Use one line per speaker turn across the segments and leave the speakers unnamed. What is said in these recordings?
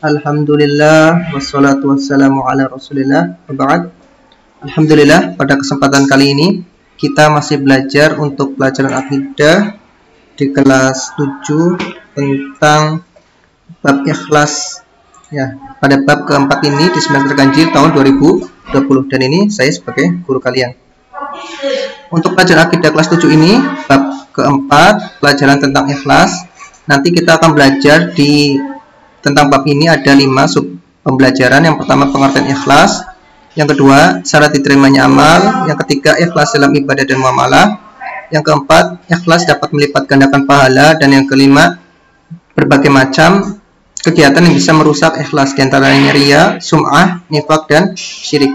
Alhamdulillah wassalatu wassalamu ala Rasulillah. Alhamdulillah, pada kesempatan kali ini kita masih belajar untuk pelajaran akidah di kelas 7 tentang bab ikhlas ya. Pada bab keempat ini di semester ganjil tahun 2020 dan ini saya sebagai guru kalian. Untuk pelajaran akidah kelas 7 ini bab keempat, pelajaran tentang ikhlas. Nanti kita akan belajar tentang bab ini ada 5 sub pembelajaran. Yang pertama pengertian ikhlas, yang kedua syarat diterimanya amal, yang ketiga ikhlas dalam ibadah dan muamalah, yang keempat ikhlas dapat melipat gandakan pahala, dan yang kelima berbagai macam kegiatan yang bisa merusak ikhlas, diantaranya riya, sum'ah, nifaq, dan syirik.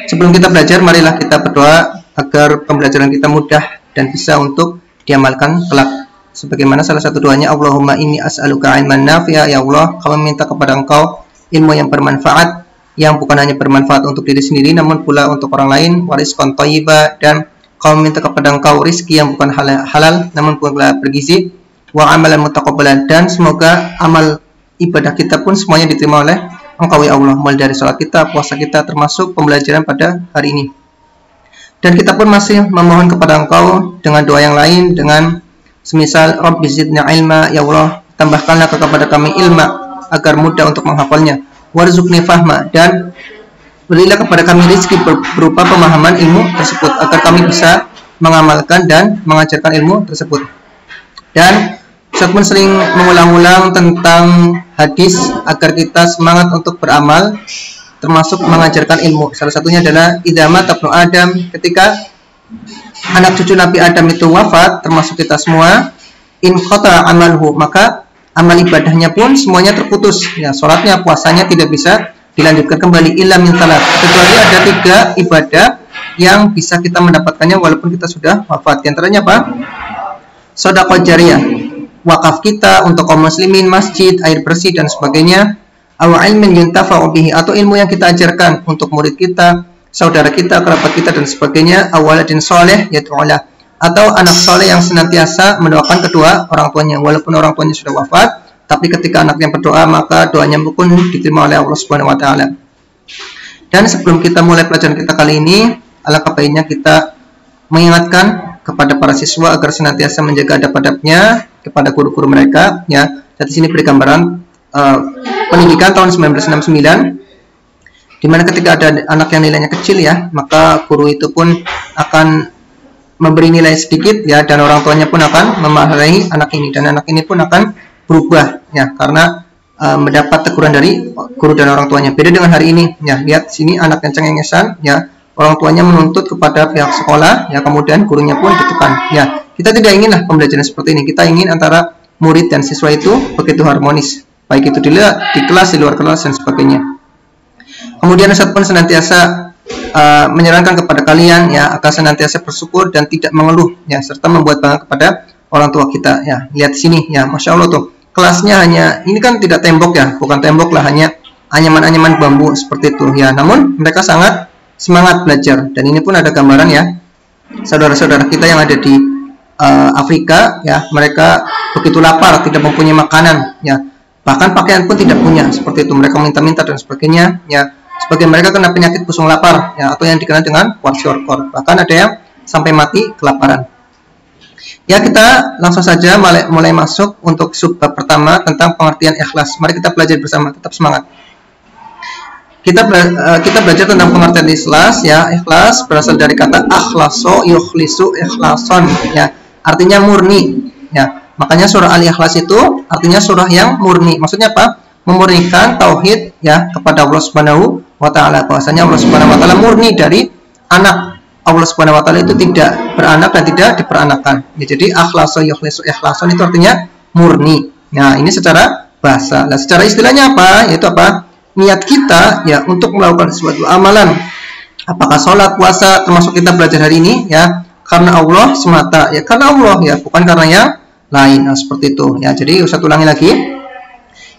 Sebelum kita belajar, marilah kita berdoa agar pembelajaran kita mudah dan bisa untuk diamalkan kelak. Sebagaimana salah satu doanya, Allahumma inni as'aluka ilman nafi'a, ya Allah, kami minta kepada Engkau ilmu yang bermanfaat, yang bukan hanya bermanfaat untuk diri sendiri namun pula untuk orang lain, wa rizqan thayyiba, dan kami minta kepada Engkau rizki yang bukan halal namun pula bergizi, wa amalan mutaqabbalan, dan semoga amal ibadah kita pun semuanya diterima oleh Engkau ya Allah, mulai dari sholat kita, puasa kita, termasuk pembelajaran pada hari ini. Dan kita pun masih memohon kepada Engkau dengan doa yang lain, dengan semisal Rabbi zidna ilma, ya Allah tambahkanlah kepada kami ilma agar mudah untuk menghafalnya, warzuqni fahma, dan berilah kepada kami rezeki berupa pemahaman ilmu tersebut agar kami bisa mengamalkan dan mengajarkan ilmu tersebut. Dan Ustaz pun sering mengulang-ulang tentang hadis agar kita semangat untuk beramal, termasuk mengajarkan ilmu. Salah satunya adalah idza mata ibnu Adam, ketika anak cucu Nabi Adam itu wafat, termasuk kita semua, in qata amalhu, maka amal ibadahnya pun semuanya terputus ya, sholatnya, puasanya tidak bisa dilanjutkan kembali, illa min salat, kecuali ada 3 ibadah yang bisa kita mendapatkannya walaupun kita sudah wafat. Di antaranya apa? Shadaqah jariyah, wakaf kita untuk kaum muslimin, masjid, air bersih dan sebagainya, aw ilmin yuntafa'u bihi, atau ilmu yang kita ajarkan untuk murid kita, saudara kita, kerabat kita dan sebagainya, awaladin soleh yad'ulah, atau anak soleh yang senantiasa mendoakan kedua orang tuanya walaupun orang tuanya sudah wafat, tapi ketika anaknya berdoa maka doanya pun diterima oleh Allah Subhanahu wa taala. Dan sebelum kita mulai pelajaran kita kali ini, alangkah baiknya kita mengingatkan kepada para siswa agar senantiasa menjaga adab-adabnya kepada guru-guru mereka ya. Di sini beri gambaran pendidikan tahun 1969, di mana ketika ada anak yang nilainya kecil ya, maka guru itu pun akan memberi nilai sedikit ya, dan orang tuanya pun akan memarahi anak ini, dan anak ini pun akan berubah ya karena mendapat teguran dari guru dan orang tuanya. Beda dengan hari ini ya, lihat sini anak yang cengengesan ya, orang tuanya menuntut kepada pihak sekolah ya, kemudian gurunya pun ditekan ya. Kita tidak inginlah pembelajaran seperti ini. Kita ingin antara murid dan siswa itu begitu harmonis, baik itu di kelas, di luar kelas dan sebagainya. Kemudian Ustaz pun senantiasa menyarankan kepada kalian ya agar senantiasa bersyukur dan tidak mengeluh ya, serta membuat bangga kepada orang tua kita ya. Lihat sini ya, masya Allah tuh kelasnya hanya ini kan tidak tembok ya, bukan tembok lah, hanya anyaman-anyaman bambu seperti itu ya. Namun mereka sangat semangat belajar, dan ini pun ada gambaran ya saudara-saudara kita yang ada di Afrika ya, mereka begitu lapar, tidak mempunyai makanan ya, bahkan pakaian pun tidak punya seperti itu, mereka minta-minta dan sebagainya ya. Sebagian mereka kena penyakit pusung lapar ya, atau yang dikenal dengan kwashiorkor, bahkan ada yang sampai mati kelaparan ya. Kita langsung saja mulai masuk untuk subbab pertama tentang pengertian ikhlas. Mari kita belajar bersama, tetap semangat. Kita belajar tentang pengertian ikhlas ya. Ikhlas berasal dari kata akhlaso yukhlisu ikhlason ya, artinya murni ya. Makanya surah Al-Ikhlas itu artinya surah yang murni. Maksudnya apa? Memurnikan tauhid ya kepada Allah Subhanahu wa taala. Bahwasanya Allah Subhanahu wa taala murni dari anak. Allah Subhanahu wa taala itu tidak beranak dan tidak diperanakan. Ya, jadi akhlaso yukhlisu ikhlason itu artinya murni. Nah, ini secara bahasa. Nah, secara istilahnya apa? Yaitu apa? Niat kita ya untuk melakukan suatu amalan. Apakah sholat, puasa, termasuk kita belajar hari ini ya, karena Allah semata ya, karena Allah ya, bukan karena yang lain. Nah, seperti itu ya. Jadi Ustaz ulangi lagi.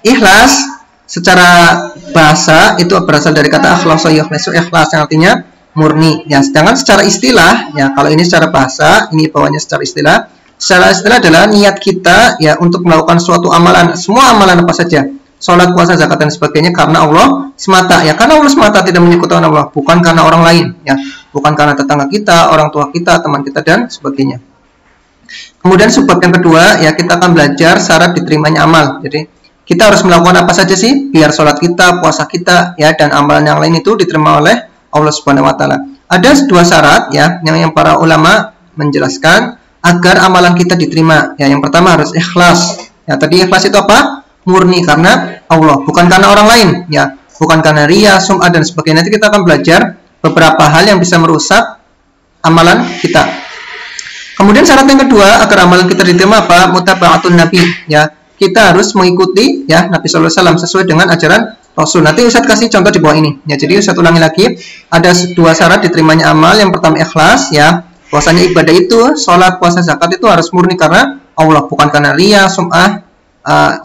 Ikhlas secara bahasa itu berasal dari kata akhlaso yukhlisu ikhlas yang artinya murni ya. Sedangkan secara istilah ya, kalau ini secara bahasa, ini bawahnya secara istilah. Secara istilah adalah niat kita ya untuk melakukan suatu amalan, semua amalan apa saja, sholat, puasa, zakat dan sebagainya karena Allah semata, ya, karena Allah semata, tidak menyekutukan Allah, bukan karena orang lain, ya, bukan karena tetangga kita, orang tua kita, teman kita dan sebagainya. Kemudian sebab yang kedua, ya, kita akan belajar syarat diterimanya amal. Jadi kita harus melakukan apa saja sih biar sholat kita, puasa kita, ya, dan amalan yang lain itu diterima oleh Allah Subhanahu Wa Taala. Ada dua syarat, ya, yang para ulama menjelaskan agar amalan kita diterima. Ya, yang pertama harus ikhlas. Ya, tadi ikhlas itu apa? Murni karena Allah, bukan karena orang lain, ya, bukan karena riya, sum'ah dan sebagainya. Nanti kita akan belajar beberapa hal yang bisa merusak amalan kita. Kemudian syarat yang kedua agar amalan kita diterima apa? Mutaba'atun Nabi, ya. Kita harus mengikuti, ya, Nabi sallallahu alaihi wasallam sesuai dengan ajaran Rasul. Nanti Ustadz kasih contoh di bawah ini. Ya, jadi Ustadz ulangi lagi. Ada dua syarat diterimanya amal. Yang pertama ikhlas, ya. Puasanya ibadah itu, sholat, puasa, zakat itu harus murni karena Allah, bukan karena riya, sum'ah,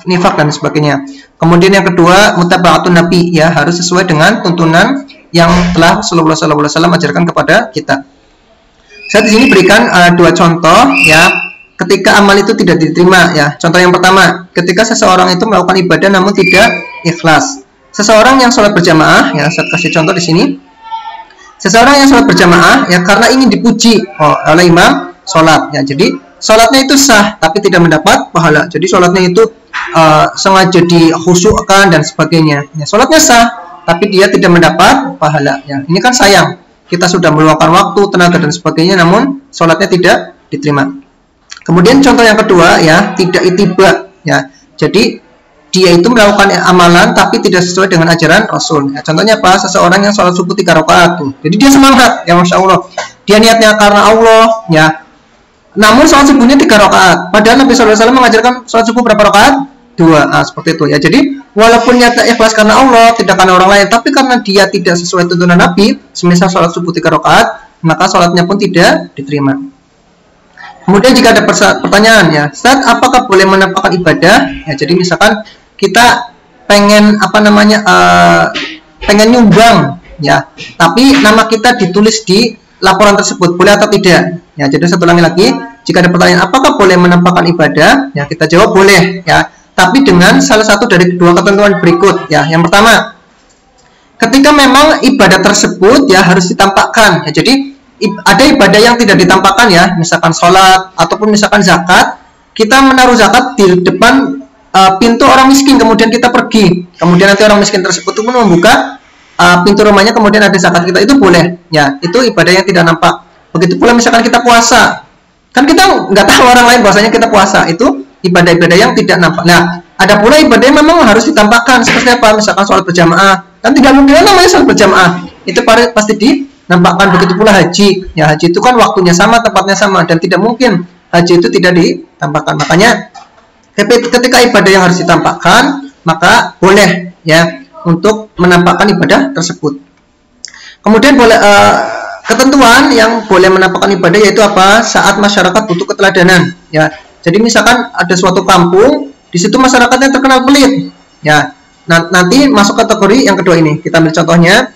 nifak dan sebagainya. Kemudian yang kedua, mutaba'atun Nabi, ya, harus sesuai dengan tuntunan yang telah Rasulullah SAW ajarkan kepada kita. Saya di sini berikan dua contoh, ya, ketika amal itu tidak diterima, ya. Contoh yang pertama, ketika seseorang itu melakukan ibadah namun tidak ikhlas. Seseorang yang sholat berjamaah, ya, saya kasih contoh di sini. Seseorang yang sholat berjamaah, ya, karena ingin dipuji oleh imam sholat, ya, jadi sholatnya itu sah tapi tidak mendapat pahala. Jadi sholatnya itu sengaja dikhusyukkan dan sebagainya, ya, sholatnya sah tapi dia tidak mendapat pahala, ya. Ini kan sayang, kita sudah meluangkan waktu, tenaga dan sebagainya namun sholatnya tidak diterima. Kemudian contoh yang kedua, ya, tidak ittiba, ya, jadi dia itu melakukan amalan tapi tidak sesuai dengan ajaran Rasul, ya. Contohnya apa? Seseorang yang sholat subuh 3 rakaat tuh, jadi dia semangat, ya, Masya Allah, dia niatnya karena Allah, ya, namun sholat subuhnya 3 rakaat, padahal Nabi SAW mengajarkan sholat subuh berapa rakaat? 2. Seperti itu, ya. Jadi walaupun niatnya ikhlas karena Allah, tidak karena orang lain, tapi karena dia tidak sesuai tuntunan Nabi, semisal sholat subuh 3 rakaat, maka sholatnya pun tidak diterima. Kemudian jika ada pertanyaan, ya, Ustaz, apakah boleh menampakkan ibadah? Ya, jadi misalkan kita pengen pengen nyumbang, ya, tapi nama kita ditulis di laporan tersebut, boleh atau tidak? Ya, jadi saya ulangi lagi, jika ada pertanyaan apakah boleh menampakkan ibadah, ya, kita jawab boleh, ya, tapi dengan salah satu dari kedua ketentuan berikut, ya. Yang pertama, ketika memang ibadah tersebut, ya, harus ditampakkan, ya. Jadi ada ibadah yang tidak ditampakkan, ya, misalkan sholat ataupun misalkan zakat, kita menaruh zakat di depan pintu orang miskin, kemudian kita pergi, kemudian nanti orang miskin tersebut pun membuka pintu rumahnya, kemudian ada zakat kita, itu boleh, ya, itu ibadah yang tidak nampak. Begitu pula misalkan kita puasa, kan kita nggak tahu orang lain bahwasanya kita puasa, itu ibadah-ibadah yang tidak nampak. Nah, ada pula ibadah yang memang harus ditampakkan, seperti apa? Misalkan sholat berjamaah, kan tidak mungkin namanya sholat berjamaah, itu pasti dinampakkan. Begitu pula haji, ya, haji itu kan waktunya sama, tempatnya sama, dan tidak mungkin haji itu tidak ditampakkan. Makanya ketika ibadah yang harus ditampakkan, maka boleh, ya, untuk menampakkan ibadah tersebut. Kemudian boleh ketentuan yang boleh menampakkan ibadah yaitu apa? Saat masyarakat butuh keteladanan, ya. Jadi misalkan ada suatu kampung, di situ masyarakatnya terkenal pelit, ya. Nanti masuk kategori yang kedua ini. Kita ambil contohnya,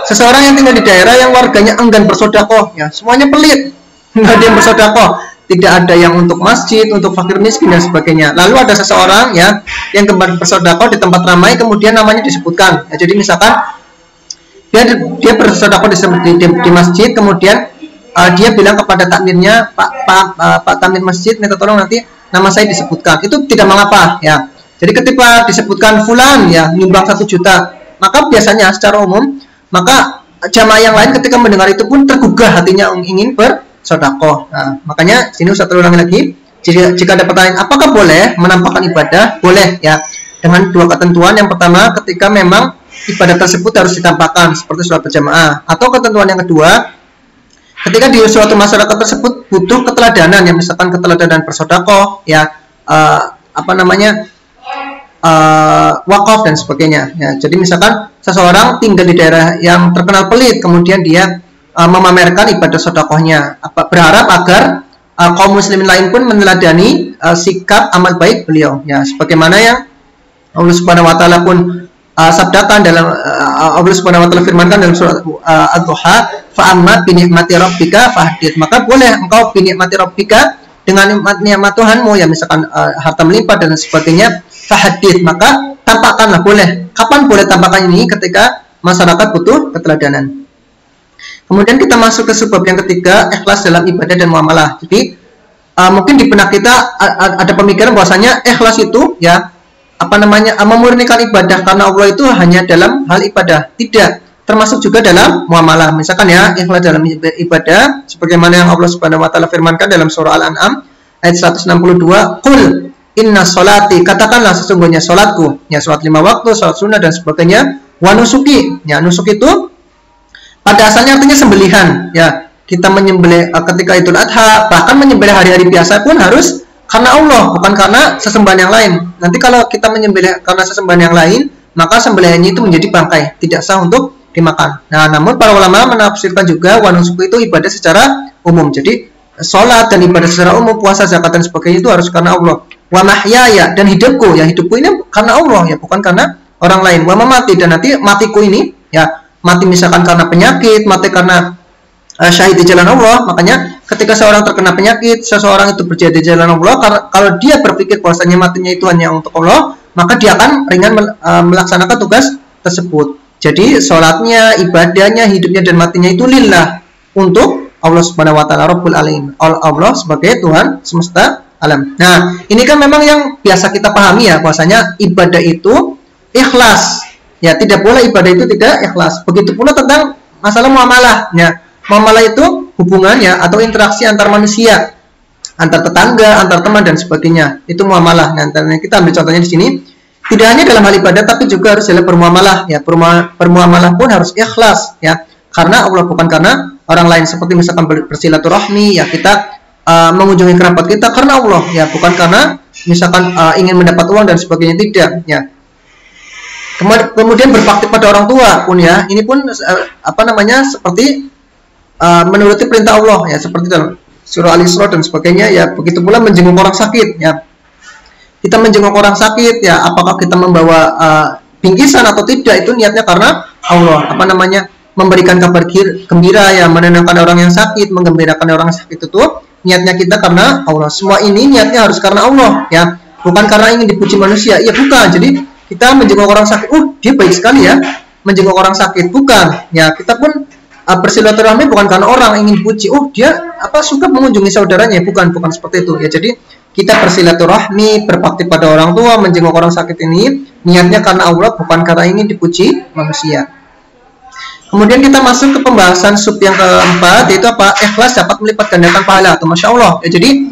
seseorang yang tinggal di daerah yang warganya enggan bersedekah, ya, semuanya pelit, nggak ada yang bersedekah, tidak ada yang untuk masjid, untuk fakir miskin dan sebagainya. Lalu ada seseorang, ya, yang gemar bersedekah di tempat ramai, kemudian namanya disebutkan, ya. Jadi misalkan dia bersedekah di masjid, kemudian dia bilang kepada takmirnya, Pak takmir masjid, minta tolong nanti nama saya disebutkan. Itu tidak mengapa, ya. Jadi ketika disebutkan fulan, ya, nyumbang 1 juta, maka biasanya secara umum, maka jamaah yang lain ketika mendengar itu pun tergugah hatinya ingin bersedekah. Nah, makanya sini Ustaz ulangi lagi, jika ada pertanyaan apakah boleh menampakkan ibadah, boleh, ya, dengan dua ketentuan. Yang pertama, ketika memang ibadah tersebut harus ditampakkan seperti sholat berjamaah, atau ketentuan yang kedua, ketika di suatu masyarakat tersebut butuh keteladanan, ya, misalkan keteladanan bersedekah, ya, wakaf dan sebagainya, ya. Jadi misalkan seseorang tinggal di daerah yang terkenal pelit, kemudian dia memamerkan ibadah sedekahnya, berharap agar kaum muslimin lain pun meneladani sikap amal baik beliau, ya, sebagaimana yang Allah Subhanahu wa taala pun sabdakan dalam Allah Subhanahu wa taala firmankan dalam surat Ad-Duha, fa amma bi ni'mati rabbika fahdith. Maka boleh engkau bi ni'mati rabbika, dengan nikmat Tuhanmu, ya, misalkan harta melimpah dan sebagainya, fahdith, maka tampakkanlah, boleh. Kapan boleh tampakkan ini? Ketika masyarakat butuh keteladanan. Kemudian kita masuk ke sebab yang ketiga, ikhlas dalam ibadah dan muamalah. Jadi mungkin di benak kita ada pemikiran bahwasanya ikhlas itu ya memurnikan ibadah karena Allah itu hanya dalam hal ibadah. Tidak, termasuk juga dalam muamalah. Misalkan ya, ikhlas dalam ibadah sebagaimana yang Allah Subhanahu wa taala firmankan dalam surah Al-An'am ayat 162, "Qul inna sholati," katakanlah sesungguhnya salatku, ya salat 5 waktu, salat sunnah dan sebagainya, wa nusuki. Ya, nusuk itu pada asalnya artinya sembelihan, ya. Kita menyembelih ketika Idul Adha, bahkan menyembelih hari-hari biasa pun harus karena Allah, bukan karena sesembahan yang lain. Nanti kalau kita menyembelih karena sesembahan yang lain, maka sembelihannya itu menjadi bangkai, tidak sah untuk dimakan. Nah, namun para ulama menafsirkan juga wa nusuki itu ibadah secara umum. Jadi sholat dan ibadah secara umum, puasa, zakat dan sebagainya itu harus karena Allah. Wa mahyaya, dan hidupku, ya hidupku ini karena Allah, ya bukan karena orang lain. Wa mamati, dan nanti matiku ini, ya mati misalkan karena penyakit, mati karena syahid di jalan Allah. Makanya ketika seorang terkena penyakit, seseorang itu berjihad di jalan Allah, karena kalau dia berpikir bahwasanya matinya itu hanya untuk Allah, maka dia akan ringan melaksanakan tugas tersebut. Jadi sholatnya, ibadahnya, hidupnya dan matinya itu lillah, untuk Allah Subhanahu wa taala Rabbul Alamin, Allah sebagai Tuhan semesta alam. Nah, ini kan memang yang biasa kita pahami ya, bahwasanya ibadah itu ikhlas. Ya, tidak boleh ibadah itu tidak ikhlas. Begitu pula tentang masalah muamalah. Ya, muamalah itu hubungannya atau interaksi antar manusia, antar tetangga, antar teman dan sebagainya. Itu muamalah. Nah, kita ambil contohnya di sini. Tidak hanya dalam hal ibadah, tapi juga harus dalam bermuamalah. Ya, bermuamalah pun harus ikhlas. Ya, karena Allah, bukan karena orang lain. Seperti misalkan bersilaturahmi, ya kita mengunjungi kerabat kita karena Allah, ya bukan karena misalkan ingin mendapat uang dan sebagainya, tidak. Ya. Kemudian berbakti pada orang tua pun ya, ini pun seperti menuruti perintah Allah, ya seperti dalam surah Al-Isra dan sebagainya. Ya begitu pula menjenguk orang sakit, ya kita menjenguk orang sakit, ya apakah kita membawa bingkisan atau tidak, itu niatnya karena Allah, memberikan kabar gembira, ya menenangkan orang yang sakit, menggembirakan orang yang sakit itu niatnya kita karena Allah. Semua ini niatnya harus karena Allah, ya bukan karena ingin dipuji manusia. Ya bukan. Jadi kita menjenguk orang sakit, dia baik sekali ya menjenguk orang sakit, bukan. Ya kita pun bersilaturahmi bukan karena orang ingin dipuji, dia suka mengunjungi saudaranya, bukan seperti itu. Ya jadi kita bersilaturahmi, berbakti pada orang tua, menjenguk orang sakit ini niatnya karena Allah, bukan karena ingin dipuji manusia. Kemudian kita masuk ke pembahasan sub yang keempat, yaitu ikhlas dapat melipat gandakan pahala. Atau masya Allah. Ya, jadi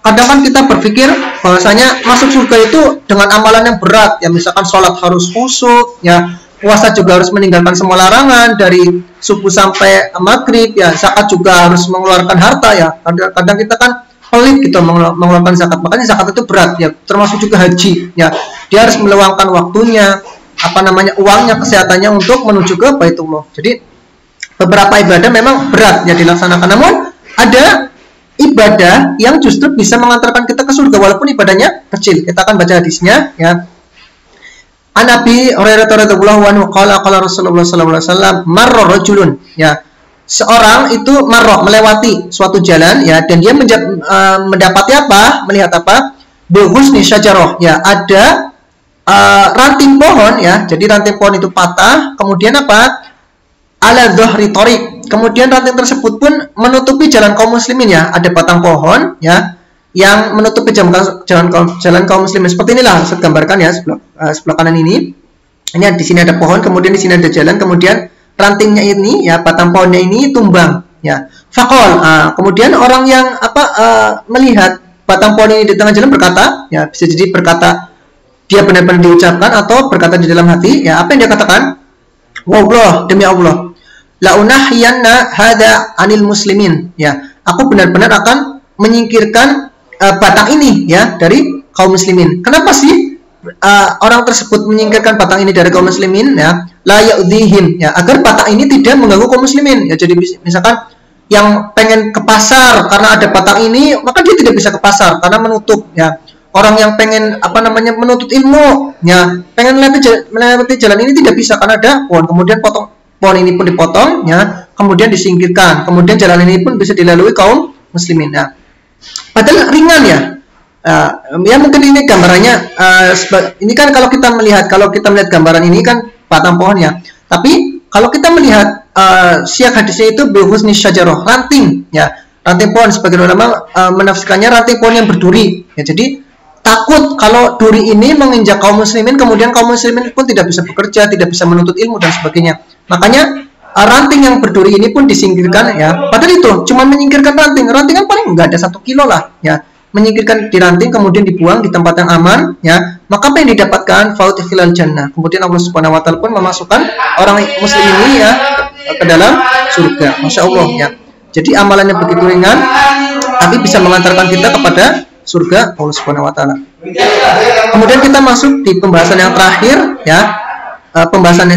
kadang kan kita berpikir bahwasanya masuk surga itu dengan amalan yang berat. Ya misalkan sholat harus khusyuk, ya puasa juga harus meninggalkan semua larangan dari subuh sampai maghrib. Ya zakat juga harus mengeluarkan harta. Ya kadang kita kan pelit gitu mengeluarkan zakat. Makanya zakat itu berat. Ya termasuk juga haji. Ya dia harus meluangkan waktunya, uangnya, kesehatannya untuk menuju ke Baitullah. Jadi beberapa ibadah memang berat ya dilaksanakan, namun ada ibadah yang justru bisa mengantarkan kita ke surga walaupun ibadahnya kecil. Kita akan baca hadisnya ya. An Abi Hurairah radhiyallahu anhu qala Rasulullah sallallahu alaihi wasallam marra rajulun, ya seorang itu marra melewati suatu jalan, ya dan dia mendapati melihat bi husni syajarah, ya ada ranting pohon, ya jadi ranting pohon itu patah, kemudian ala dhahri thariq, kemudian ranting tersebut pun menutupi jalan kaum muslimin, ya ada batang pohon ya yang menutupi jalan kaum muslimin. Seperti inilah saya gambarkan ya, sebelah kanan ini di sini ada pohon, kemudian di sini ada jalan, kemudian rantingnya ini, ya batang pohonnya ini tumbang, ya faqal, kemudian orang yang melihat batang pohon ini di tengah jalan berkata, ya bisa jadi berkata dia benar-benar diucapkan atau berkata di dalam hati, ya apa yang dia katakan? Wallah, demi Allah, la unahyanna hada anil muslimin, ya aku benar-benar akan menyingkirkan batang ini ya dari kaum muslimin. Kenapa sih orang tersebut menyingkirkan batang ini dari kaum muslimin? Ya la ya'dhihim, ya agar batang ini tidak mengganggu kaum muslimin. Ya jadi misalkan yang pengen ke pasar karena ada batang ini, maka dia tidak bisa ke pasar karena menutup, ya. Orang yang pengen menuntut ilmu, ya pengen melewati jalan ini tidak bisa karena ada pohon. Kemudian pohon ini pun dipotong, ya kemudian disingkirkan, kemudian jalan ini pun bisa dilalui kaum muslimin. Ya. Padahal ringan ya, Ya mungkin ini gambarannya ini kan kalau kita melihat gambaran ini kan batang pohonnya. Tapi kalau kita melihat siyak hadisnya itu bihusni syajarah, ranting ya, ranting pohon. Sebagian ulama menafsirkannya ranting pohon yang berduri. Ya, jadi takut kalau duri ini menginjak kaum muslimin, kemudian kaum muslimin pun tidak bisa bekerja, tidak bisa menuntut ilmu dan sebagainya. Makanya ranting yang berduri ini pun disingkirkan ya. Padahal itu cuma menyingkirkan ranting kan paling nggak ada 1 kilo lah ya. Menyingkirkan di ranting kemudian dibuang di tempat yang aman ya, maka apa yang didapatkan? Fautikhilal jannah. Kemudian Allah Subhanahu wa taala pun memasukkan orang muslim ini ya ke dalam surga. Masya Allah ya. Jadi amalannya begitu ringan tapi bisa mengantarkan kita kepada surga Allah Subhanahu wa taala. Kemudian kita masuk di pembahasan yang terakhir ya. Pembahasan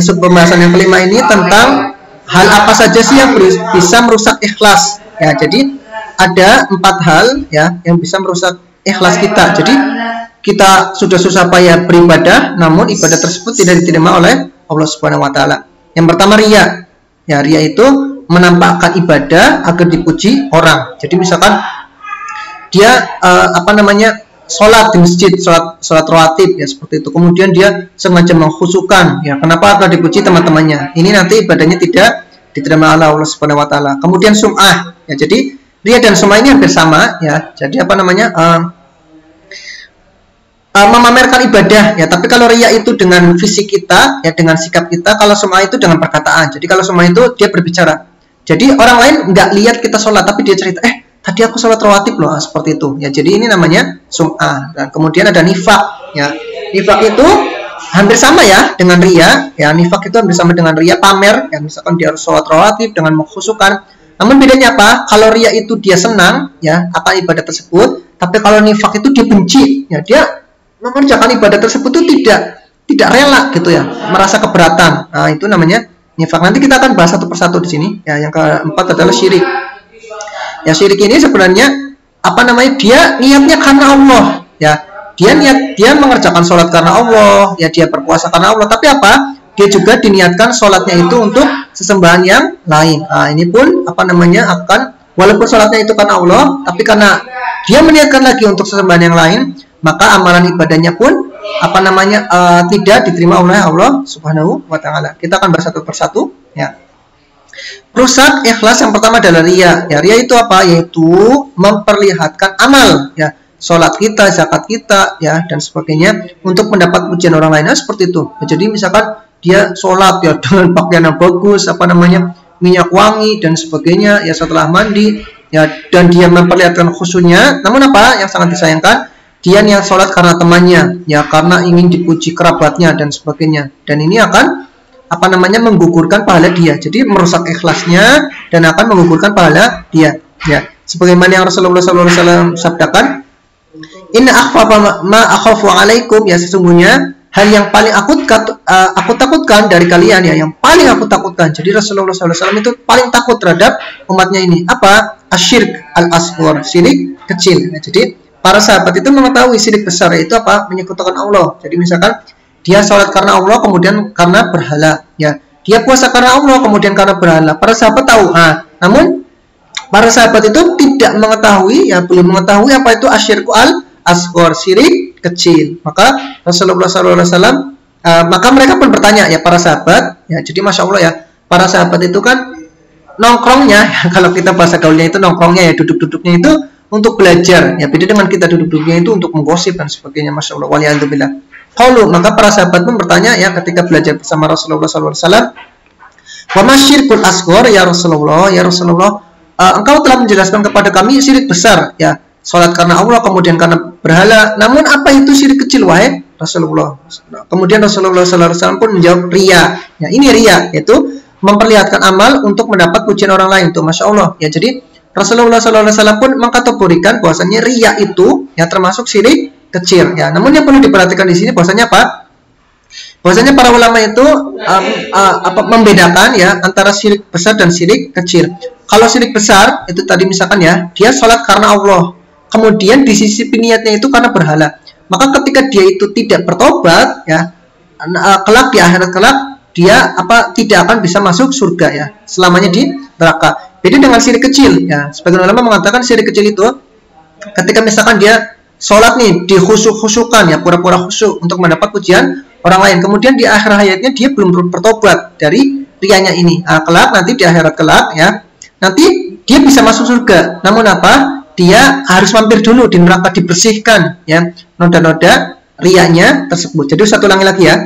yang kelima ini tentang hal apa saja sih yang bisa merusak ikhlas ya. Jadi ada 4 hal ya yang bisa merusak ikhlas kita. Jadi kita sudah susah payah beribadah, namun ibadah tersebut tidak diterima oleh Allah Subhanahu wa taala. Yang pertama riya. Ya, riya itu menampakkan ibadah agar dipuji orang. Jadi misalkan dia sholat di masjid, sholat rawatib ya seperti itu. Kemudian dia sengaja mengkhusyukkan ya. Kenapa? Agar dipuji teman-temannya. Ini nanti ibadahnya tidak diterima oleh Allah Subhanahu wa taala. Kemudian sum'ah ya. Jadi riya dan sum'ah ini hampir sama ya. Jadi memamerkan ibadah ya. Tapi kalau riya itu dengan fisik kita ya, dengan sikap kita. Kalau sum'ah itu dengan perkataan. Jadi kalau sum'ah itu dia berbicara. Jadi orang lain nggak lihat kita sholat, tapi dia cerita, tadi aku sholat rawatib loh, seperti itu ya. Jadi ini namanya sum'ah. Dan kemudian ada nifaq ya. Nifaq itu hampir sama ya dengan riya ya. Nifaq itu hampir sama dengan riya, pamer ya. Misalkan dia harus sholat rawatib dengan mengkhusyukkan. Namun bedanya apa? Kalau riya itu dia senang ya akan ibadah tersebut, tapi kalau nifaq itu dia benci ya. Dia mengerjakan ibadah tersebut itu tidak rela gitu ya, merasa keberatan. Nah, itu namanya nifaq. Nanti kita akan bahas satu persatu di sini ya. Yang keempat adalah syirik. Ya, syirik ini sebenarnya dia niatnya karena Allah ya. Dia mengerjakan sholat karena Allah ya, dia berpuasa karena Allah, tapi dia juga diniatkan sholatnya itu untuk sesembahan yang lain. Nah, ini pun akan walaupun sholatnya itu karena Allah, tapi karena dia meniatkan lagi untuk sesembahan yang lain, maka amalan ibadahnya pun tidak diterima oleh Allah Subhanahu wa taala. Kita akan bahas satu persatu ya. Rusak ikhlas yang pertama adalah riya. Ya, riya itu apa? Yaitu memperlihatkan amal ya, sholat kita, zakat kita ya dan sebagainya untuk mendapat pujian orang lain. Nah, seperti itu. Ya, jadi misalkan dia sholat ya dengan pakaian yang bagus, minyak wangi dan sebagainya ya, setelah mandi ya, dan dia memperlihatkan khusyuknya. Namun yang sangat disayangkan, dia niat sholat karena temannya ya, karena ingin dipuji kerabatnya dan sebagainya. Dan ini akan menggugurkan pahala dia. Jadi merusak ikhlasnya dan akan menggugurkan pahala dia ya. Sebagaimana yang Rasulullah SAW sabdakan, inna akhwafa ma akhafu alaikum, ya sesungguhnya hal yang paling aku takutkan dari kalian ya, yang paling aku takutkan. Jadi Rasulullah SAW itu paling takut terhadap umatnya ini apa? Asyirk al-asghar, syirik kecil ya. Jadi para sahabat itu mengetahui syirik besar itu apa? Menyekutukan Allah. Jadi misalkan dia sholat karena Allah kemudian karena berhala ya, dia puasa karena Allah kemudian karena berhala. Para sahabat tahu. Namun para sahabat itu tidak mengetahui ya, belum mengetahui apa itu asyirku al-asghar, syirik kecil. Maka Rasulullah SAW maka mereka pun bertanya ya, para sahabat ya. Jadi masya Allah ya, para sahabat itu kan nongkrongnya ya, kalau kita bahasa gaulnya itu nongkrongnya ya, duduk-duduknya itu untuk belajar ya, beda dengan kita duduk-duduknya itu untuk menggosip dan sebagainya. Masya Allah, waliyadzubillah. Maka para sahabat pun bertanya ya ketika belajar bersama Rasulullah SAW, wa masyirkul asghar ya Rasulullah, ya Rasulullah, engkau telah menjelaskan kepada kami syirik besar ya, sholat karena Allah kemudian karena berhala. Namun apa itu syirik kecil wahai Rasulullah? Kemudian Rasulullah SAW pun menjawab riya. Ya, ini riya, yaitu memperlihatkan amal untuk mendapat pujian orang lain. Tuh, masya Allah. Ya, jadi Rasulullah SAW pun mengkategorikan bahwasanya riya itu ya termasuk syirik kecil. Ya, namun yang perlu diperhatikan di sini bahwasanya apa? Bahwasanya para ulama itu membedakan ya antara syirik besar dan syirik kecil. Kalau syirik besar itu tadi misalkan ya, dia sholat karena Allah, kemudian di sisi niatnya itu karena berhala. Maka ketika dia itu tidak bertobat ya, kelak di akhirat kelak dia tidak akan bisa masuk surga ya, selamanya di neraka. Beda dengan syirik kecil ya. Sebagian ulama mengatakan syirik kecil itu ketika misalkan dia sholat nih dikhusyuk-khusyukan ya, pura-pura khusyuk untuk mendapat pujian orang lain. Kemudian di akhir hayatnya dia belum bertobat dari rianya ini. Kelak nanti di akhirat kelak ya, nanti dia bisa masuk surga. Namun apa? Dia harus mampir dulu di neraka, dibersihkan ya noda-noda rianya tersebut. Jadi satu lagi ya.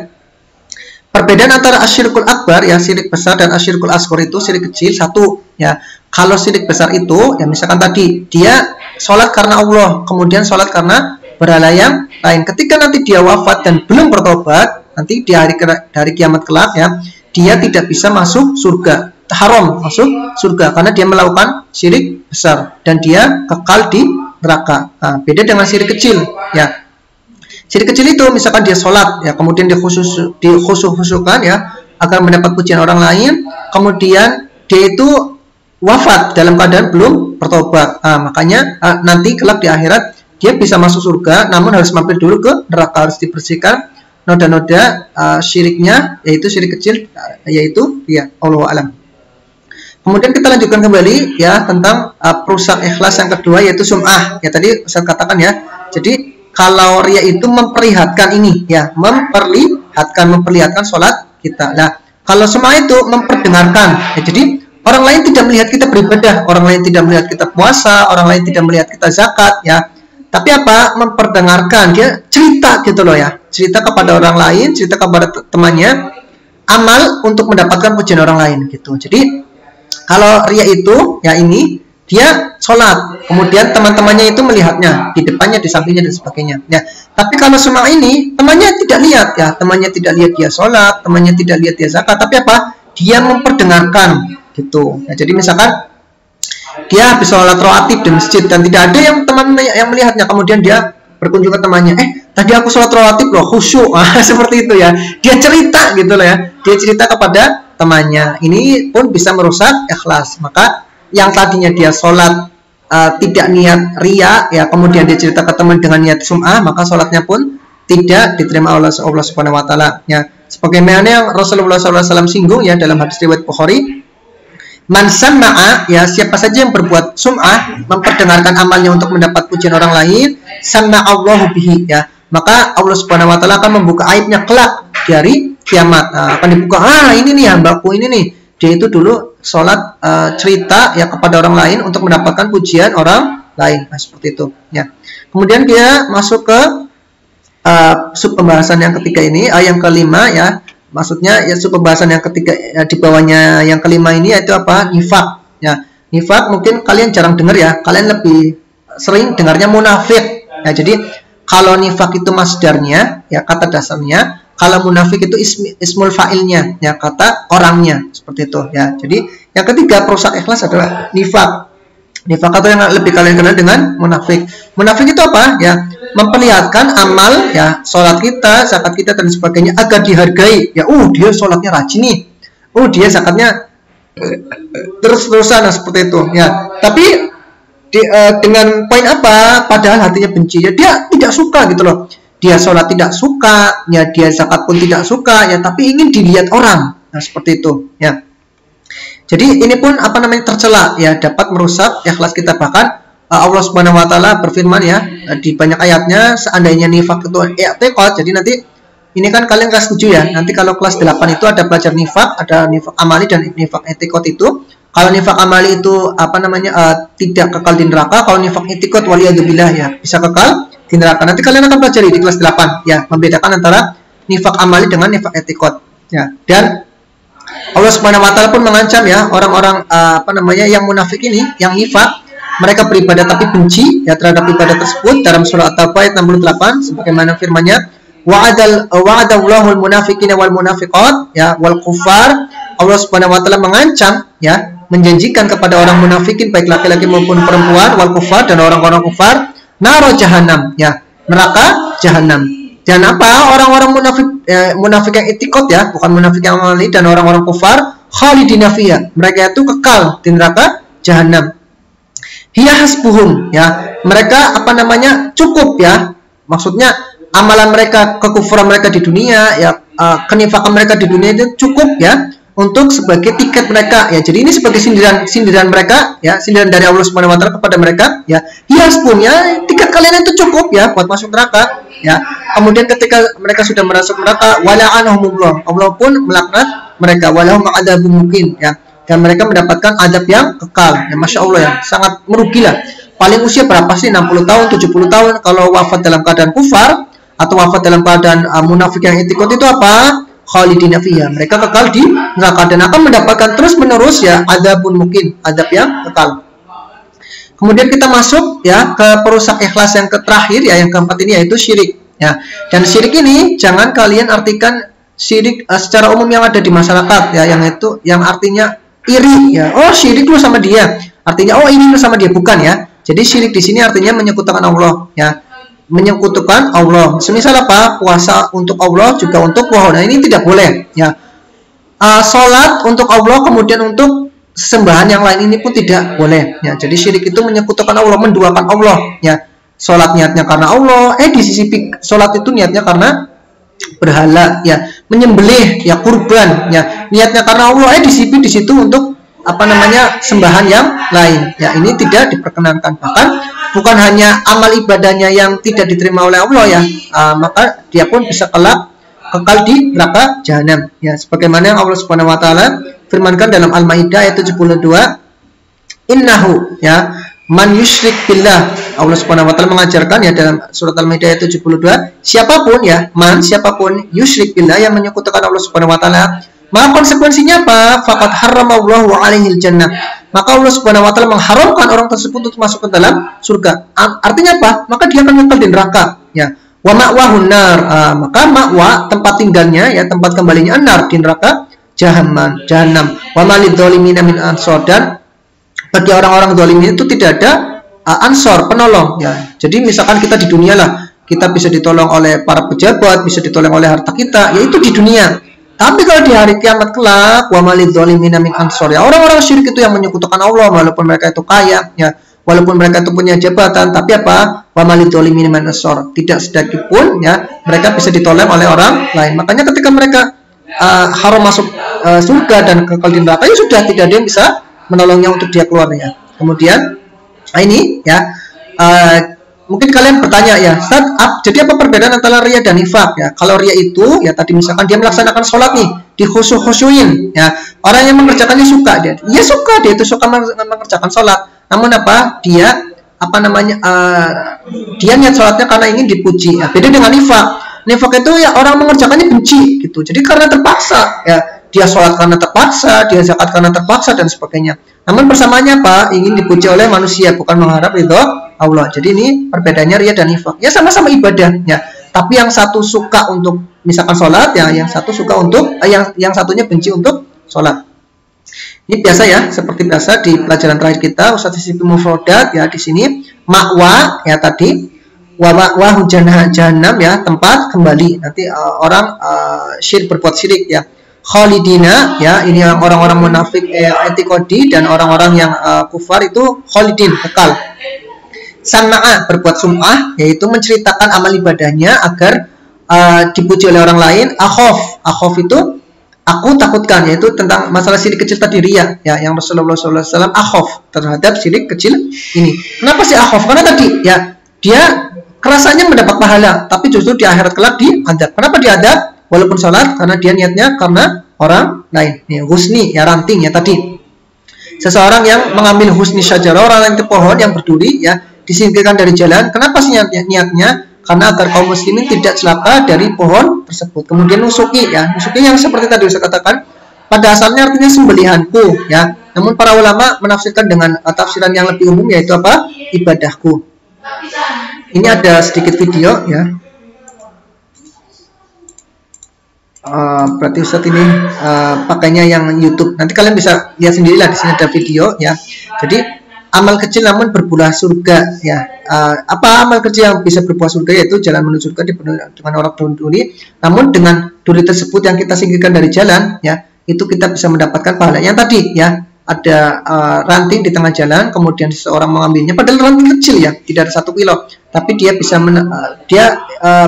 Perbedaan antara asyirkul akbar ya, syirik besar, dan asyirkul asghar itu syirik kecil. Satu ya, kalau syirik besar itu ya misalkan tadi dia sholat karena Allah, kemudian sholat karena berhala yang lain. Ketika nanti dia wafat dan belum bertobat, nanti di hari kiamat kelak ya, dia tidak bisa masuk surga, haram masuk surga karena dia melakukan syirik besar dan dia kekal di neraka. Beda dengan syirik kecil ya. Syirik kecil itu misalkan dia sholat ya, kemudian dikhusyuk-khusyukkan ya agar mendapat pujian orang lain, kemudian dia itu wafat dalam keadaan belum bertobat. Makanya nanti kelak di akhirat dia bisa masuk surga, namun harus mampir dulu ke neraka, harus dibersihkan noda-noda syiriknya, yaitu syirik kecil, yaitu ya Allahu a'lam. Kemudian kita lanjutkan kembali ya tentang perusak ikhlas yang kedua, yaitu sum'ah. Ya tadi saya katakan ya. Jadi kalau riya itu memperlihatkan ini ya, memperlihatkan sholat kita. Nah, kalau sum'ah itu memperdengarkan. Ya, jadi orang lain tidak melihat kita beribadah, orang lain tidak melihat kita puasa, orang lain tidak melihat kita zakat ya. Tapi apa? Memperdengarkan, dia cerita gitu loh ya. Cerita kepada orang lain, cerita kepada temannya, amal untuk mendapatkan pujian orang lain gitu. Jadi kalau riya itu ya ini dia sholat, kemudian teman-temannya itu melihatnya di depannya, di sampingnya dan sebagainya. Ya, tapi kalau semua ini temannya tidak lihat ya, temannya tidak lihat dia sholat, temannya tidak lihat dia zakat, tapi apa? Dia memperdengarkan gitu. Ya, jadi misalkan dia habis sholat rawatib di masjid dan tidak ada yang temannya yang melihatnya, kemudian dia berkunjung ke temannya, tadi aku sholat rawatib loh, khusyuk. Seperti itu ya, dia cerita gitu loh ya, dia cerita kepada temannya. Ini pun bisa merusak ikhlas. Maka yang tadinya dia sholat tidak niat riya ya, kemudian dia cerita ke teman dengan niat sum'ah, maka sholatnya pun tidak diterima oleh Allah Subhanahu Wa Taala. Ya, sebagaimana yang Rasulullah SAW singgung ya dalam hadis riwayat Bukhari, man sama'a ya, siapa saja yang berbuat sum'ah, memperdengarkan amalnya untuk mendapat pujian orang lain, sama'allahu bihi ya, maka Allah Subhanahu Wa Taala akan membuka aibnya kelak di hari kiamat. Akan dibuka, ini nih hambaku ini nih, dia itu dulu sholat cerita ya kepada orang lain untuk mendapatkan pujian orang lain. Seperti itu ya. Kemudian dia masuk ke sub pembahasan yang ketiga ini, yang kelima ya. Maksudnya ya sub pembahasan yang ketiga di bawahnya yang kelima ini yaitu apa? Nifak ya. Nifak mungkin kalian jarang dengar ya, kalian lebih sering dengarnya munafik ya. Jadi kalau nifak itu masdarnya ya, kata dasarnya. Kalau munafik itu ismul fa'ilnya ya, kata orangnya, seperti itu ya. Jadi yang ketiga perusak ikhlas adalah nifak. Nifak atau yang lebih kalian kenal dengan munafik. Munafik itu apa ya? Memperlihatkan amal ya, sholat kita, zakat kita dan sebagainya agar dihargai ya. Dia sholatnya rajin nih, dia zakatnya terus-terusan seperti itu ya. Tapi dengan poin apa? Padahal hatinya benci ya, dia tidak suka gitu loh. Dia sholat tidak suka ya, dia zakat pun tidak suka ya, tapi ingin dilihat orang. Nah, seperti itu ya. Jadi ini pun apa namanya tercela ya, dapat merusak ikhlas kita. Bahkan Allah Subhanahu Wa Taala berfirman ya di banyak ayatnya, seandainya nifak itu i'tiqad. Jadi nanti ini kan kalian kelas 7 ya, nanti kalau kelas 8 itu ada belajar nifak, ada nifak amali dan nifak i'tiqad itu. Kalau nifak amali itu apa namanya tidak kekal di neraka, kalau nifak i'tiqad waliyadzubillah ya bisa kekal di neraka. Nanti kalian akan pelajari di kelas 8 ya, membedakan antara nifak amali dengan nifak i'tiqad ya. Dan Allah Subhanahu Wa Taala pun mengancam ya orang-orang apa namanya yang munafik ini, yang nifak, mereka beribadah tapi benci ya terhadap ibadah tersebut. Dalam surah At-Taubah ayat 68 sebagaimana firman-Nya, wa'adallahu al-munafiqina wal munafiqat ya wal kuffar. Allah Subhanahu Wa Taala mengancam ya, menjanjikan kepada orang munafikin baik laki-laki maupun perempuan, wal kuffar dan orang-orang kufar, naro jahanam ya, neraka jahanam. Dan apa? Orang-orang munafik yang i'tiqad ya, bukan munafik yang amali, dan orang-orang kufar khalidina fiha, mereka itu kekal di neraka jahanam. Hiya hasbuhum ya, mereka apa namanya cukup ya, maksudnya amalan mereka, kekufuran mereka di dunia ya, kenifakan mereka di dunia itu cukup ya untuk sebagai tiket mereka ya. Jadi ini sebagai sindiran mereka ya, sindiran dari Allah Subhanahu wa taala kepada mereka ya. Hias pun ya, tiket kalian itu cukup ya buat masuk neraka ya. Kemudian ketika mereka sudah masuk neraka, wala'anahumullah, Allah pun melaknat mereka, walahum adzabun muqim ya. Dan mereka mendapatkan adab yang kekal ya. Masya Allah ya, sangat merugilah. Paling usia berapa sih? 60 tahun, 70 tahun kalau wafat dalam keadaan kufar atau wafat dalam keadaan munafik yang etikot itu apa? Khalidina fiha, mereka kekal di neraka dan akan mendapatkan terus menerus ya adzabun muqim, adab yang kekal. Kemudian kita masuk ya ke perusak ikhlas yang terakhir ya, yang keempat ini yaitu syirik ya. Dan syirik ini jangan kalian artikan syirik secara umum yang ada di masyarakat ya, yang artinya iri ya. Oh, syirik lu sama dia, artinya oh ini lu sama dia, bukan ya. Jadi syirik di sini artinya menyekutukan Allah ya. Menyekutukan Allah. Semisal apa? Puasa untuk Allah juga untuk pohon. Nah, ini tidak boleh ya. Salat untuk Allah kemudian untuk sembahan yang lain ini pun tidak boleh ya. Jadi syirik itu menyekutukan Allah, menduakan Allah ya. Salat niatnya karena Allah, di sisi salat itu niatnya karena berhala ya. Menyembelih ya, kurban ya. Niatnya karena Allah, di situ untuk apa namanya, sembahan yang lain ya. Ini tidak diperkenankan. Bahkan bukan hanya amal ibadahnya yang tidak diterima oleh Allah ya, maka dia pun bisa kekal di neraka jahanam ya, sebagaimana yang Allah Subhanahu wa taala firmankan dalam Al-Maidah ayat 72, innahu ya man yusyrik billah. Allah Subhanahu wa taala mengajarkan ya dalam surat Al-Maidah ayat 72, siapapun yusyrik billah, yang menyekutukan Allah Subhanahu wa taala, maka konsekuensinya apa? Faqad harramallahu alaihil jannah, maka Allah Subhanahu wa taala mengharamkan orang tersebut untuk masuk ke dalam surga. Artinya apa? Maka dia akan kekal di neraka ya. Wa ma'wahun nar, maka ma'wa tempat tinggalnya ya, tempat kembalinya an-nar, di neraka jahanam. Wa malidz zalimin min ansor, dan bagi orang-orang zalim itu tidak ada ansor, penolong ya. Jadi misalkan kita di dunia lah, kita bisa ditolong oleh para pejabat, bisa ditolong oleh harta kita, yaitu di dunia. Tapi kalau di hari kiamat kelak, wa malidz zalimin min ansor ya, orang-orang syirik itu yang menyekutukan Allah, walaupun mereka itu kaya ya, walaupun mereka itu punya jabatan, tapi apa? Wa malidz zalimin min ansor, tidak sedikit pun ya mereka bisa ditolong oleh orang lain. Makanya ketika mereka haram masuk surga dan kekal di neraka, ya sudah, tidak ada yang bisa menolongnya untuk dia keluar ya. Kemudian ini ya, mungkin kalian bertanya ya, jadi apa perbedaan antara riya dan nifak ya? Kalau riya itu ya tadi misalkan dia melaksanakan sholat nih, dikhusyuin ya, orang yang mengerjakannya suka, dia itu suka mengerjakan sholat, namun apa, dia niat sholatnya karena ingin dipuji ya. Beda dengan nifak itu ya orang mengerjakannya benci gitu, jadi karena terpaksa ya, dia sholat karena terpaksa, dia zakat karena terpaksa dan sebagainya. Namun bersamanya apa? Ingin dipuji oleh manusia, bukan mengharap ridho Allah. Jadi ini perbedaannya riya dan nifak. Ya sama-sama ibadah ya, tapi yang satu suka untuk misalkan sholat ya, yang satu suka untuk yang satunya benci untuk sholat. Ini biasa ya, seperti biasa di pelajaran terakhir kita Ustaz Sisipi Mufrodat ya, di sini ma'wa ya tadi, wa jahanam ya, tempat kembali nanti orang berbuat syirik ya. Khalidina ya, ini orang-orang munafik etikodi dan orang-orang yang kufar itu khalidin, kekal. Sana'a, berbuat sum'ah, yaitu menceritakan amal ibadahnya agar dipuji oleh orang lain. Akhof itu aku takutkan, yaitu tentang masalah syirik kecil tadi, riya ya, yang Rasulullah SAW akhof terhadap syirik kecil ini. Kenapa sih akhof? Karena tadi ya, dia kerasanya mendapat pahala, tapi justru di akhirat kelak diadab. Kenapa diadab? Walaupun sholat, karena dia niatnya karena orang lain. Nih, husni ya, ranting ya tadi. Seseorang yang mengambil husni syajarah, orang yang itu pohon yang berduri ya, disingkirkan dari jalan. Kenapa sih niatnya? Karena agar kaum muslimin tidak celaka dari pohon tersebut. Kemudian nusuki ya, nusuki yang seperti tadi saya katakan, pada asalnya artinya sembelihanku ya. Namun para ulama menafsirkan dengan tafsiran yang lebih umum, yaitu apa? Ibadahku. Ini ada sedikit video ya. Berarti Ustadz ini pakainya yang YouTube. Nanti kalian bisa lihat sendirilah, di sini ada video ya. Jadi amal kecil namun berbuah surga ya. Apa amal kecil yang bisa berbuah surga? Yaitu jalan menuju surga dipenuhi dengan orang duri. Namun dengan duri tersebut yang kita singkirkan dari jalan ya, itu kita bisa mendapatkan pahala. Yang tadi ya, ada ranting di tengah jalan, kemudian seseorang mengambilnya, padahal ranting kecil ya, tidak ada 1 kilo, tapi dia bisa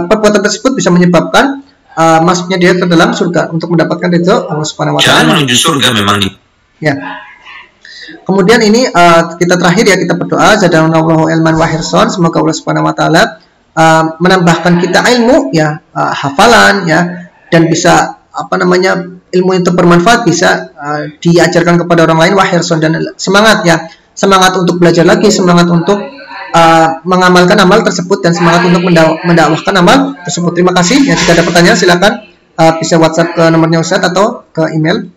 perbuatan tersebut bisa menyebabkan masuknya dia ke dalam surga untuk mendapatkan ridho Allah Subhanahu wa taala.
Jalan menuju surga memang
Ya. Kemudian ini kita terakhir ya, kita berdoa zadanallahu ilman wa hirsan, semoga Allah Subhanahu wa taala menambahkan kita ilmu ya, hafalan ya, dan bisa ilmu itu bermanfaat, bisa diajarkan kepada orang lain, wa hirsan, dan semangat ya, semangat untuk belajar lagi, semangat untuk mengamalkan amal tersebut, dan semangat untuk mendakwahkan amal tersebut. Terima kasih ya, jika ada pertanyaan silakan bisa WhatsApp ke nomornya Ustadz atau ke email.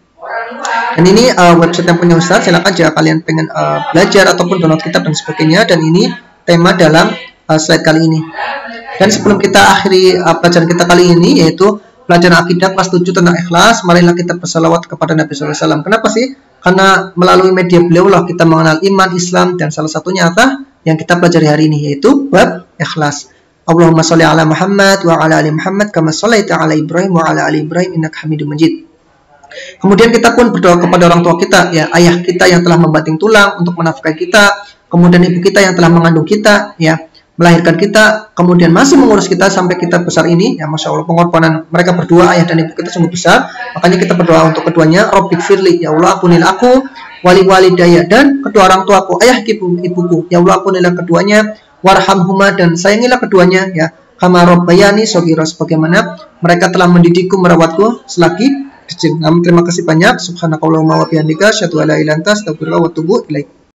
Dan ini website yang punya Ustadz, silakan jika kalian pengen belajar ataupun download kitab dan sebagainya. Dan ini tema dalam slide kali ini. Dan sebelum kita akhiri pelajaran kita kali ini, yaitu pelajaran akidah kelas 7 tentang ikhlas, marilah kita bersalawat kepada Nabi SAW. Kenapa sih? Karena melalui media beliau lah kita mengenal iman, Islam, dan salah satunya apa yang kita pelajari hari ini, yaitu bab ikhlas. Allahumma sholli ala Muhammad wa ala ali Muhammad kama shallaita ala Ibrahim wa ala ali Ibrahim innaka Hamidum Majid. Kemudian kita pun berdoa kepada orang tua kita ya, ayah kita yang telah membanting tulang untuk menafkahi kita, kemudian ibu kita yang telah mengandung kita ya, melahirkan kita, kemudian masih mengurus kita sampai kita besar ini ya. Masya Allah, pengorbanan mereka berdua, ayah dan ibu kita, sungguh besar. Makanya kita berdoa untuk keduanya, Rabbik firli, ya Allah ampunilah aku, wali walidaya, dan kedua orang tuaku, ayah ibuku, ya Allah ampunilah keduanya, warhamhuma, dan sayangilah keduanya ya, kama rabbayani shaghira, sebagaimana mereka telah mendidikku, merawatku selagi kecil. Terima kasih banyak. Subhanakallahumma wa bihamdika, asyhadu an la ilaha illa anta, astaghfiruka wa atubu ilaik.